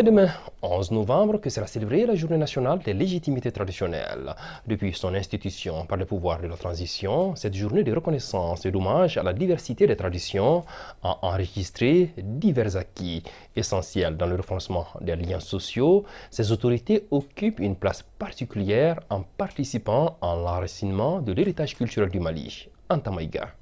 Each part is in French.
Demain, 11 novembre, que sera célébrée la Journée nationale des légitimités traditionnelles. Depuis son institution par le pouvoir de la transition, cette journée de reconnaissance et d'hommage à la diversité des traditions a enregistré divers acquis essentiels dans le renforcement des liens sociaux. Ces autorités occupent une place particulière en participant à l'enracinement de l'héritage culturel du Mali. Anta Maïga.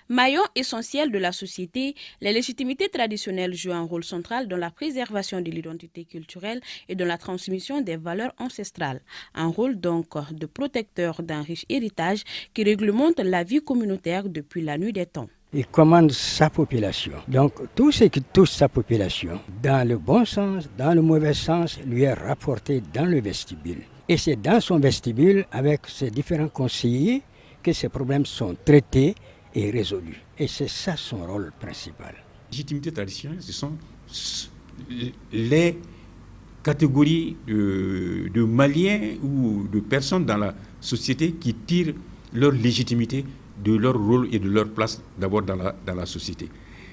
Maillon essentiel de la société, les légitimités traditionnelles jouent un rôle central dans la préservation de l'identité culturelle et dans la transmission des valeurs ancestrales. Un rôle donc de protecteur d'un riche héritage qui réglemente la vie communautaire depuis la nuit des temps. Il commande sa population. Donc tout ce qui touche sa population, dans le bon sens, dans le mauvais sens, lui est rapporté dans le vestibule. Et c'est dans son vestibule, avec ses différents conseillers, que ces problèmes sont traités et résolu. Et c'est ça son rôle principal. Légitimité traditionnelle, ce sont les catégories de Maliens ou de personnes dans la société qui tirent leur légitimité de leur rôle et de leur place d'abord dans la société.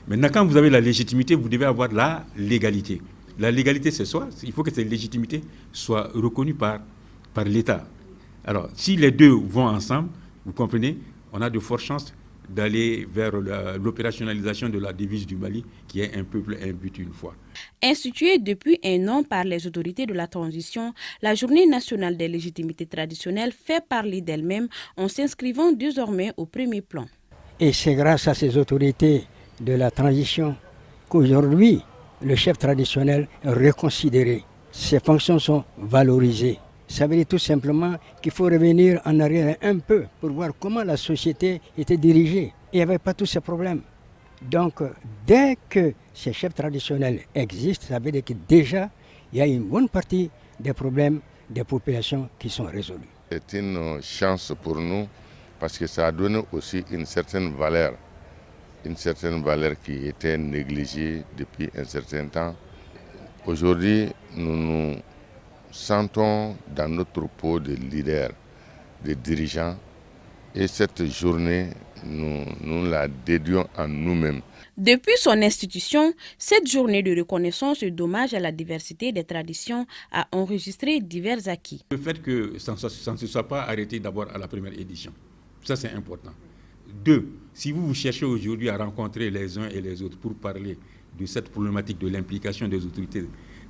Maintenant, quand vous avez la légitimité, vous devez avoir la légalité. La légalité, c'est quoi? Il faut que cette légitimité soit reconnue par l'État. Alors, si les deux vont ensemble, vous comprenez, on a de fortes chances d'aller vers l'opérationnalisation de la devise du Mali, qui est un peuple, un but, une foi. Instituée depuis un an par les autorités de la transition, la Journée nationale des légitimités traditionnelles fait parler d'elle-même en s'inscrivant désormais au premier plan. Et c'est grâce à ces autorités de la transition qu'aujourd'hui, le chef traditionnel est reconsidéré. Ses fonctions sont valorisées. Ça veut dire tout simplement qu'il faut revenir en arrière un peu pour voir comment la société était dirigée. Il n'y avait pas tous ces problèmes. Donc, dès que ces chefs traditionnels existent, ça veut dire que déjà, il y a une bonne partie des problèmes des populations qui sont résolus. C'est une chance pour nous parce que ça donne aussi une certaine valeur qui était négligée depuis un certain temps. Aujourd'hui, nous nous sentons dans notre peau de leaders, de dirigeants, et cette journée, nous la dédions à nous-mêmes. Depuis son institution, cette journée de reconnaissance et d'hommage à la diversité des traditions a enregistré divers acquis. Le fait que ça ne se soit pas arrêté d'abord à la première édition, ça c'est important. Deux, si vous cherchez aujourd'hui à rencontrer les uns et les autres pour parler de cette problématique de l'implication des autorités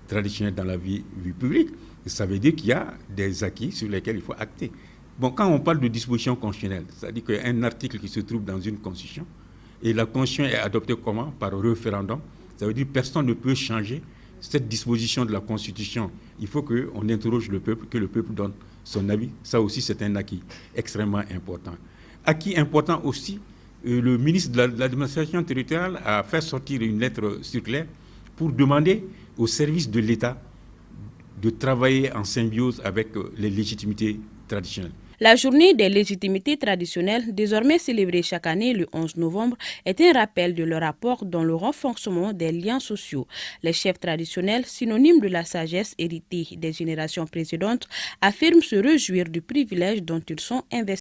traditionnelles dans la vie publique, ça veut dire qu'il y a des acquis sur lesquels il faut acter. Bon, quand on parle de disposition constitutionnelle, c'est-à-dire qu'il y a un article qui se trouve dans une constitution, et la constitution est adoptée comment? Par référendum. Ça veut dire que personne ne peut changer cette disposition de la constitution. Il faut qu'on interroge le peuple, que le peuple donne son avis. Ça aussi, c'est un acquis extrêmement important. Acquis important aussi, le ministre de l'administration territoriale a fait sortir une lettre circulaire pour demander aux services de l'État de travailler en symbiose avec les légitimités traditionnelles. La journée des légitimités traditionnelles, désormais célébrée chaque année le 11 novembre, est un rappel de leur apport dans le renforcement des liens sociaux. Les chefs traditionnels, synonymes de la sagesse héritée des générations précédentes, affirment se réjouir du privilège dont ils sont investis.